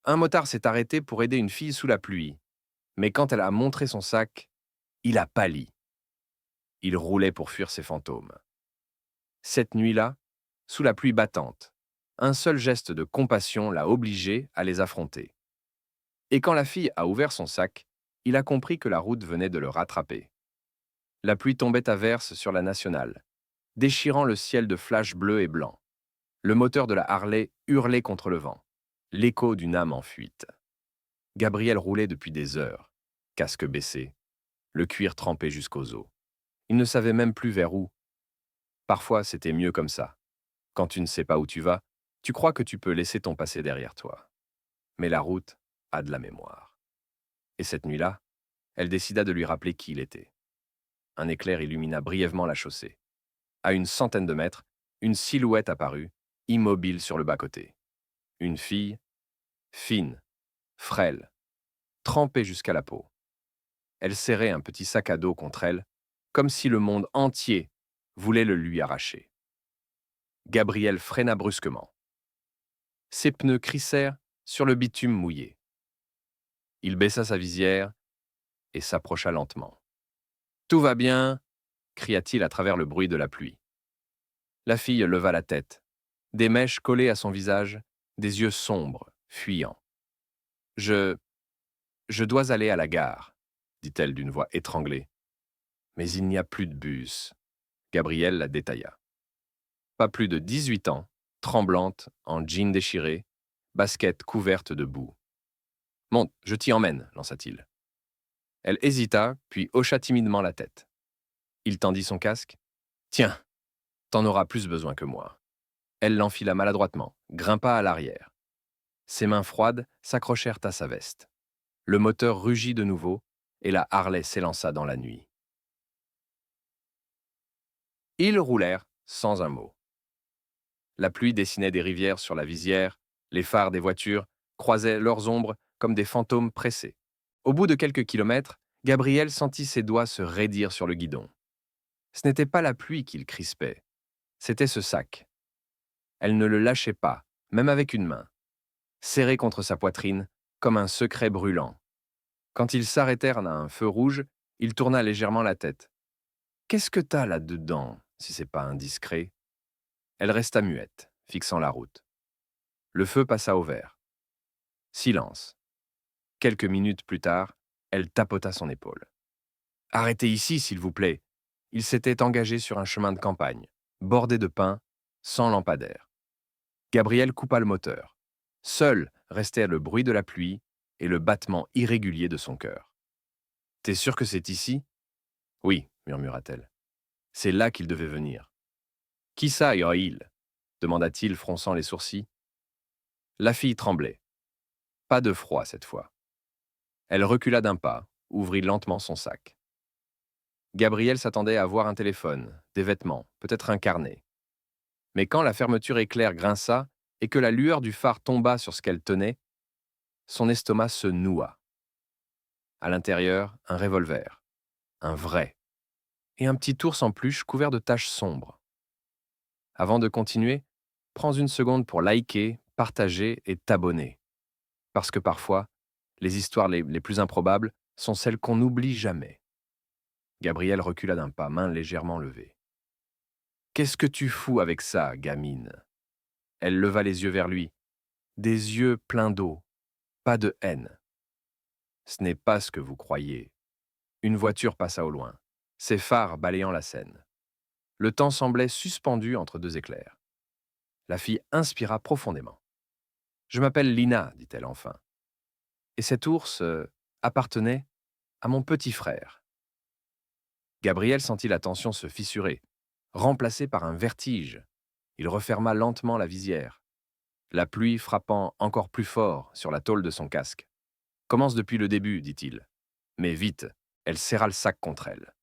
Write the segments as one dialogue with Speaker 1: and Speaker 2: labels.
Speaker 1: Un motard s'est arrêté pour aider une fille sous la pluie, mais quand elle a montré son sac, il a pâli. Il roulait pour fuir ses fantômes. Cette nuit-là, sous la pluie battante, un seul geste de compassion l'a obligé à les affronter. Et quand la fille a ouvert son sac, il a compris que la route venait de le rattraper. La pluie tombait à verse sur la nationale, déchirant le ciel de flashs bleus et blancs. Le moteur de la Harley hurlait contre le vent, l'écho d'une âme en fuite. Gabriel roulait depuis des heures, casque baissé, le cuir trempé jusqu'aux os. Il ne savait même plus vers où. Parfois, c'était mieux comme ça. Quand tu ne sais pas où tu vas, tu crois que tu peux laisser ton passé derrière toi. Mais la route a de la mémoire. Et cette nuit-là, elle décida de lui rappeler qui il était. Un éclair illumina brièvement la chaussée. À une centaine de mètres, une silhouette apparut, immobile sur le bas-côté. Une fille, fine, frêle, trempée jusqu'à la peau. Elle serrait un petit sac à dos contre elle, comme si le monde entier voulait le lui arracher. Gabriel freina brusquement. Ses pneus crissèrent sur le bitume mouillé. Il baissa sa visière et s'approcha lentement. « Tout va bien !» cria-t-il à travers le bruit de la pluie. La fille leva la tête, des mèches collées à son visage, des yeux sombres, fuyants. « Je dois aller à la gare, » dit-elle d'une voix étranglée. « Mais il n'y a plus de bus. » Gabriel la détailla. Pas plus de 18 ans, tremblante, en jean déchiré, basket couverte de boue. « Monte, je t'y emmène, » lança-t-il. Elle hésita, puis hocha timidement la tête. Il tendit son casque. « Tiens, t'en auras plus besoin que moi. » Elle l'enfila maladroitement, grimpa à l'arrière. Ses mains froides s'accrochèrent à sa veste. Le moteur rugit de nouveau, et la Harley s'élança dans la nuit. Ils roulèrent sans un mot. La pluie dessinait des rivières sur la visière, les phares des voitures croisaient leurs ombres comme des fantômes pressés. Au bout de quelques kilomètres, Gabriel sentit ses doigts se raidir sur le guidon. Ce n'était pas la pluie qu'il crispait, c'était ce sac. Elle ne le lâchait pas, même avec une main, serré contre sa poitrine, comme un secret brûlant. Quand ils s'arrêtèrent à un feu rouge, il tourna légèrement la tête. « Qu'est-ce que t'as là-dedans, si c'est pas indiscret ?» Elle resta muette, fixant la route. Le feu passa au vert. Silence. Quelques minutes plus tard, elle tapota son épaule. « Arrêtez ici, s'il vous plaît. » Il s'était engagé sur un chemin de campagne, bordé de pins, sans lampadaire. Gabriel coupa le moteur. Seul restait le bruit de la pluie et le battement irrégulier de son cœur. « T'es sûr que c'est ici ?»« Oui, » murmura-t-elle. « C'est là qu'il devait venir. »« Qui ça, il ?» demanda-t-il, fronçant les sourcils. La fille tremblait. Pas de froid cette fois. Elle recula d'un pas, ouvrit lentement son sac. Gabriel s'attendait à voir un téléphone, des vêtements, peut-être un carnet. Mais quand la fermeture éclair grinça et que la lueur du phare tomba sur ce qu'elle tenait, son estomac se noua. À l'intérieur, un revolver, un vrai, et un petit ours en peluche couvert de taches sombres. Avant de continuer, prends une seconde pour liker, partager et t'abonner. Parce que parfois, les histoires les plus improbables sont celles qu'on n'oublie jamais. Gabriel recula d'un pas, main légèrement levée. « Qu'est-ce que tu fous avec ça, gamine ?» Elle leva les yeux vers lui. Des yeux pleins d'eau, pas de haine. « Ce n'est pas ce que vous croyez. » Une voiture passa au loin, ses phares balayant la scène. Le temps semblait suspendu entre deux éclairs. La fille inspira profondément. « Je m'appelle Lina, dit-elle enfin. Et cet ours appartenait à mon petit frère. » Gabriel sentit la tension se fissurer, remplacée par un vertige. Il referma lentement la visière, la pluie frappant encore plus fort sur la tôle de son casque. « Commence depuis le début, dit-il. Mais vite, » elle serra le sac contre elle.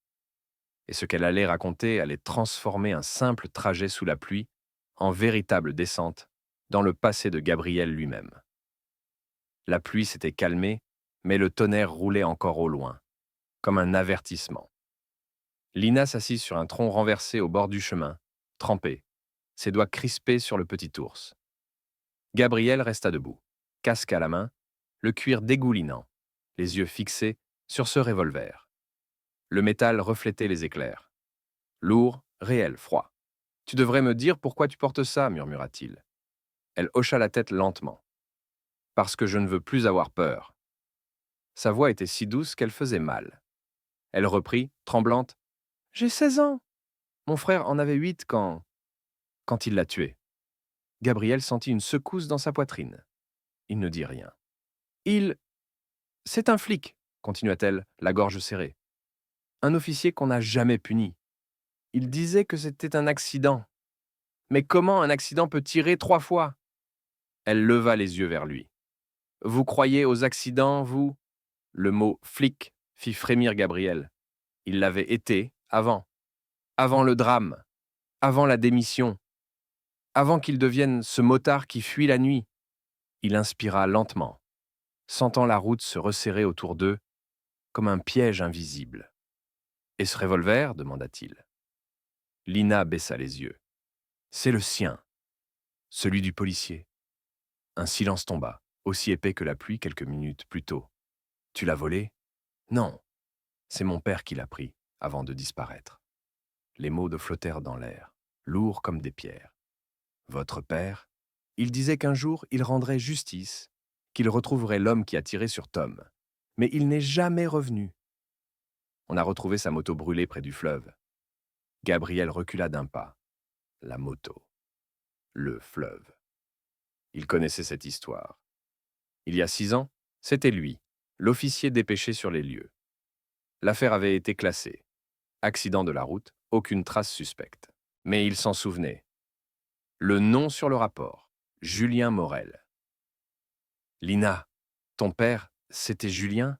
Speaker 1: Et ce qu'elle allait raconter allait transformer un simple trajet sous la pluie en véritable descente dans le passé de Gabriel lui-même. La pluie s'était calmée, mais le tonnerre roulait encore au loin, comme un avertissement. Lina s'assit sur un tronc renversé au bord du chemin, trempé, ses doigts crispés sur le petit ours. Gabriel resta debout, casque à la main, le cuir dégoulinant, les yeux fixés sur ce revolver. Le métal reflétait les éclairs. Lourd, réel, froid. « Tu devrais me dire pourquoi tu portes ça, murmura-t-il. Elle hocha la tête lentement. « Parce que je ne veux plus avoir peur. » Sa voix était si douce qu'elle faisait mal. Elle reprit, tremblante. « J'ai 16 ans. Mon frère en avait 8 quand il l'a tué. » Gabriel sentit une secousse dans sa poitrine. Il ne dit rien. « C'est un flic, continua-t-elle, la gorge serrée. Un officier qu'on n'a jamais puni. Il disait que c'était un accident. Mais comment un accident peut tirer 3 fois ?» Elle leva les yeux vers lui. « Vous croyez aux accidents, vous ?» Le mot « flic » fit frémir Gabriel. Il l'avait été avant le drame, avant la démission, avant qu'il devienne ce motard qui fuit la nuit. Il inspira lentement, sentant la route se resserrer autour d'eux comme un piège invisible. « Et ce revolver ?» demanda-t-il. Lina baissa les yeux. « C'est le sien, celui du policier. » Un silence tomba, aussi épais que la pluie quelques minutes plus tôt. « Tu l'as volé ?»« Non, c'est mon père qui l'a pris, avant de disparaître. » Les mots de flottèrent dans l'air, lourds comme des pierres. « Votre père ?» Il disait qu'un jour il rendrait justice, qu'il retrouverait l'homme qui a tiré sur Tom. Mais il n'est jamais revenu. On a retrouvé sa moto brûlée près du fleuve. Gabriel recula d'un pas. La moto. Le fleuve. Il connaissait cette histoire. Il y a 6 ans, c'était lui, l'officier dépêché sur les lieux. L'affaire avait été classée. Accident de la route, aucune trace suspecte. Mais il s'en souvenait. Le nom sur le rapport, Julien Morel. « Lina, ton père, c'était Julien ?»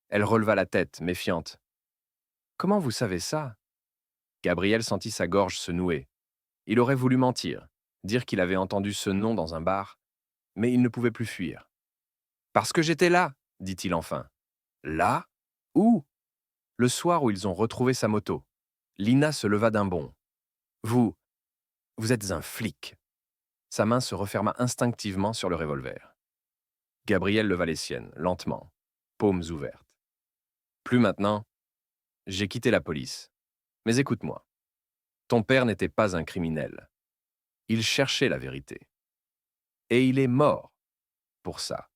Speaker 1: Elle releva la tête, méfiante. « Comment vous savez ça ?» Gabriel sentit sa gorge se nouer. Il aurait voulu mentir, dire qu'il avait entendu ce nom dans un bar, mais il ne pouvait plus fuir. « Parce que j'étais là, » dit-il enfin. « Là ? Où ?» Le soir où ils ont retrouvé sa moto. Lina se leva d'un bond. « Vous êtes un flic. » Sa main se referma instinctivement sur le revolver. Gabriel leva les siennes, lentement, paumes ouvertes. « Plus maintenant. J'ai quitté la police. Mais écoute-moi. Ton père n'était pas un criminel. Il cherchait la vérité. Et il est mort pour ça. »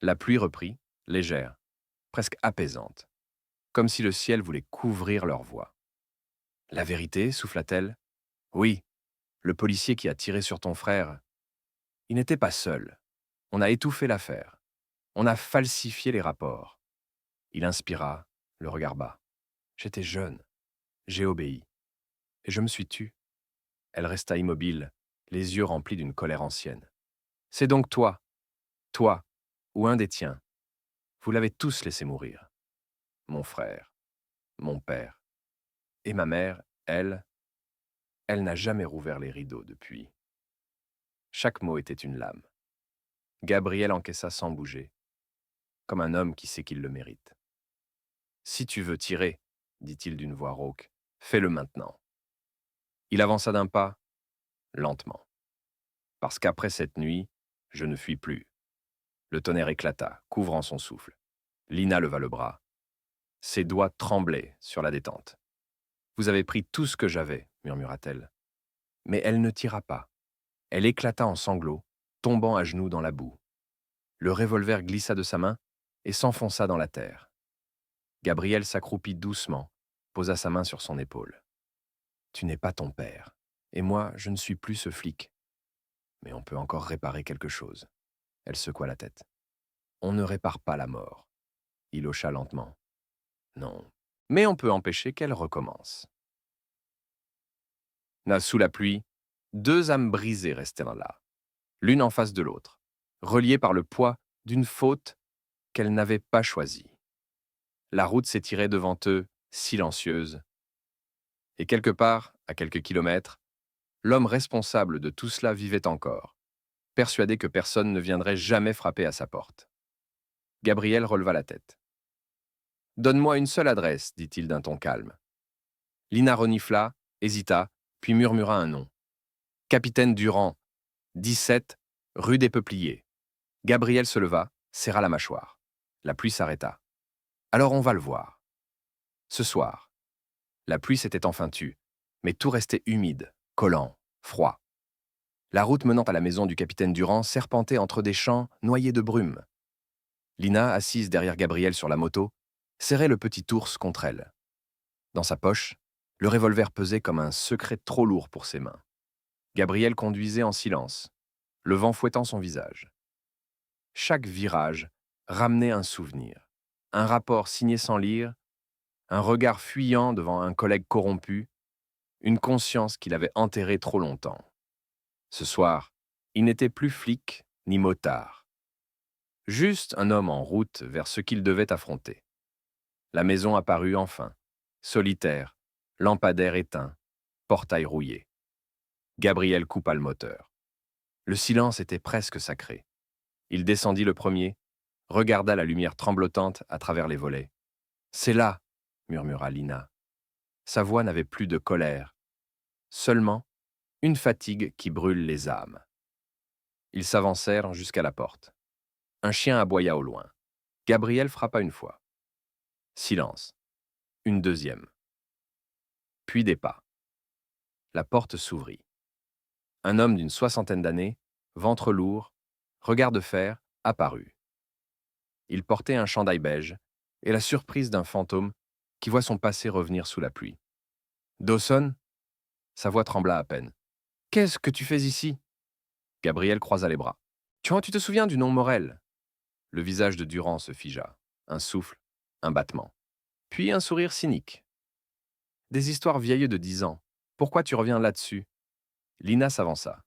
Speaker 1: La pluie reprit, légère, presque apaisante, comme si le ciel voulait couvrir leur voix. « La vérité ?» souffla-t-elle. « Oui, le policier qui a tiré sur ton frère. Il n'était pas seul. On a étouffé l'affaire. On a falsifié les rapports. » Il inspira, le regard bas. « J'étais jeune. J'ai obéi. Et je me suis tue. » Elle resta immobile, les yeux remplis d'une colère ancienne. « C'est donc toi, ou un des tiens. Vous l'avez tous laissé mourir. Mon frère, mon père. Et ma mère, elle n'a jamais rouvert les rideaux depuis. » Chaque mot était une lame. Gabriel encaissa sans bouger, comme un homme qui sait qu'il le mérite. « Si tu veux tirer, dit-il d'une voix rauque, fais-le maintenant. » Il avança d'un pas, lentement. « Parce qu'après cette nuit, je ne fuis plus. » Le tonnerre éclata, couvrant son souffle. Lina leva le bras. Ses doigts tremblaient sur la détente. « Vous avez pris tout ce que j'avais, » murmura-t-elle. Mais elle ne tira pas. Elle éclata en sanglots, tombant à genoux dans la boue. Le revolver glissa de sa main et s'enfonça dans la terre. Gabriel s'accroupit doucement, posa sa main sur son épaule. « Tu n'es pas ton père, et moi, je ne suis plus ce flic. Mais on peut encore réparer quelque chose. » Elle secoua la tête. « On ne répare pas la mort. » Il hocha lentement. « Non, mais on peut empêcher qu'elle recommence. » Sous la pluie, 2 âmes brisées restèrent là, l'une en face de l'autre, reliées par le poids d'une faute qu'elles n'avaient pas choisie. La route s'étirait devant eux, silencieuse. Et quelque part, à quelques kilomètres, l'homme responsable de tout cela vivait encore, persuadé que personne ne viendrait jamais frapper à sa porte. Gabriel releva la tête. « Donne-moi une seule adresse, dit-il d'un ton calme. » Lina renifla, hésita, puis murmura un nom. « Capitaine Durand, 17, rue des Peupliers. » Gabriel se leva, serra la mâchoire. La pluie s'arrêta. Alors on va le voir. Ce soir, la pluie s'était enfin tue, mais tout restait humide, collant, froid. La route menant à la maison du capitaine Durand serpentait entre des champs noyés de brume. Lina, assise derrière Gabriel sur la moto, serrait le petit ours contre elle. Dans sa poche, le revolver pesait comme un secret trop lourd pour ses mains. Gabriel conduisait en silence, le vent fouettant son visage. Chaque virage ramenait un souvenir, un rapport signé sans lire, un regard fuyant devant un collègue corrompu, une conscience qu'il avait enterrée trop longtemps. Ce soir, il n'était plus flic ni motard. Juste un homme en route vers ce qu'il devait affronter. La maison apparut enfin, solitaire, lampadaire éteint, portail rouillé. Gabriel coupa le moteur. Le silence était presque sacré. Il descendit le premier, regarda la lumière tremblotante à travers les volets. « C'est là !» murmura Lina. Sa voix n'avait plus de colère, seulement une fatigue qui brûle les âmes. Ils s'avancèrent jusqu'à la porte. Un chien aboya au loin. Gabriel frappa une fois. Silence. Une deuxième. Puis des pas. La porte s'ouvrit. Un homme d'une soixantaine d'années, ventre lourd, regard de fer, apparut. Il portait un chandail beige et la surprise d'un fantôme qui voit son passé revenir sous la pluie. « Dawson ?» Sa voix trembla à peine. « Qu'est-ce que tu fais ici ?» Gabriel croisa les bras. « Tu te souviens du nom Morel ?» Le visage de Durand se figea. Un souffle, un battement. Puis un sourire cynique. « Des histoires vieilles de 10 ans. Pourquoi tu reviens là-dessus ?» Lina s'avança.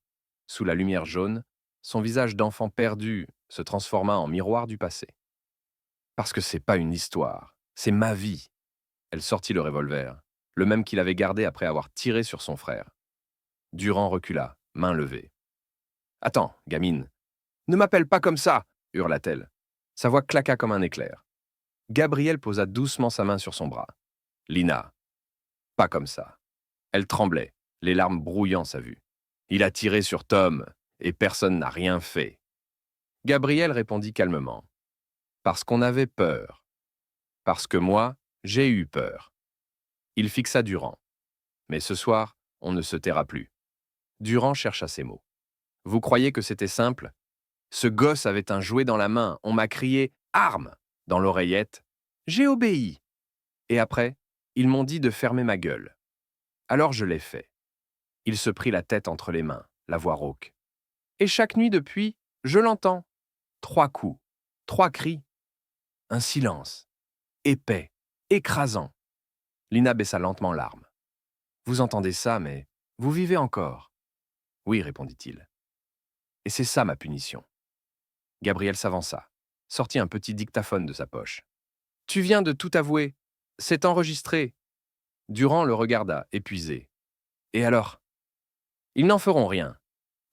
Speaker 1: Sous la lumière jaune, son visage d'enfant perdu se transforma en miroir du passé. « Parce que c'est pas une histoire, c'est ma vie. » Elle sortit le revolver, le même qu'il avait gardé après avoir tiré sur son frère. Durand recula, main levée. « Attends, gamine. Ne m'appelle pas comme ça !» hurla-t-elle. Sa voix claqua comme un éclair. Gabriel posa doucement sa main sur son bras. « Lina, pas comme ça. » Elle tremblait, les larmes brouillant sa vue. « Il a tiré sur Tom, et personne n'a rien fait. » Gabriel répondit calmement. « Parce qu'on avait peur. Parce que moi, j'ai eu peur. » Il fixa Durand. « Mais ce soir, on ne se taira plus. » Durand chercha ses mots. « Vous croyez que c'était simple ? Ce gosse avait un jouet dans la main. On m'a crié « Arme !» dans l'oreillette. J'ai obéi. Et après, ils m'ont dit de fermer ma gueule. Alors je l'ai fait. » Il se prit la tête entre les mains, la voix rauque. « Et chaque nuit depuis, je l'entends. 3 coups, 3 cris. Un silence, épais, écrasant. » Lina baissa lentement l'arme. « Vous entendez ça, mais vous vivez encore. » « Oui, répondit-il. Et c'est ça ma punition. » Gabriel s'avança, sortit un petit dictaphone de sa poche. « Tu viens de tout avouer. C'est enregistré. » Durand le regarda, épuisé. « Et alors ?»« Ils n'en feront rien. »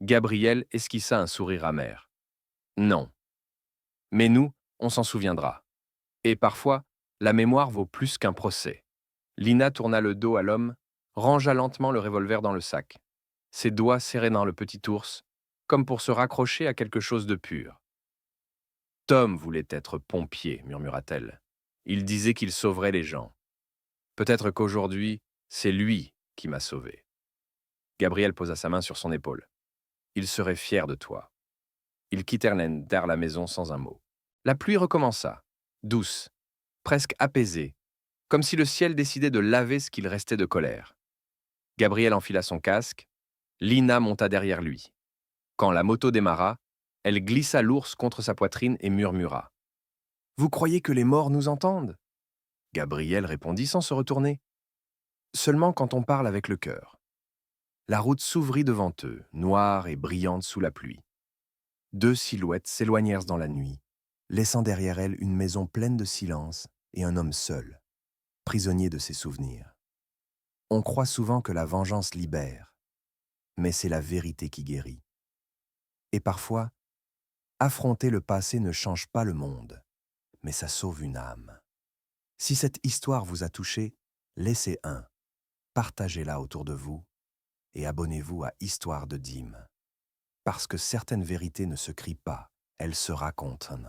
Speaker 1: Gabriel esquissa un sourire amer. « Non. Mais nous, on s'en souviendra. Et parfois, la mémoire vaut plus qu'un procès. » Lina tourna le dos à l'homme, rangea lentement le revolver dans le sac. Ses doigts serrés dans le petit ours, comme pour se raccrocher à quelque chose de pur. « Tom voulait être pompier, » murmura-t-elle. « Il disait qu'il sauverait les gens. Peut-être qu'aujourd'hui, c'est lui qui m'a sauvé. » Gabriel posa sa main sur son épaule. « Il serait fier de toi. » Ils quittèrent la maison sans un mot. La pluie recommença, douce, presque apaisée, comme si le ciel décidait de laver ce qu'il restait de colère. Gabriel enfila son casque, Lina monta derrière lui. Quand la moto démarra, elle glissa l'ours contre sa poitrine et murmura. « Vous croyez que les morts nous entendent ?» Gabriel répondit sans se retourner. « Seulement quand on parle avec le cœur. » La route s'ouvrit devant eux, noire et brillante sous la pluie. 2 silhouettes s'éloignèrent dans la nuit, laissant derrière elles une maison pleine de silence et un homme seul, prisonnier de ses souvenirs. On croit souvent que la vengeance libère, mais c'est la vérité qui guérit. Et parfois, affronter le passé ne change pas le monde, mais ça sauve une âme. Si cette histoire vous a touché, laissez partagez-la autour de vous et abonnez-vous à Histoire de Dîme. Parce que certaines vérités ne se crient pas, elles se racontent.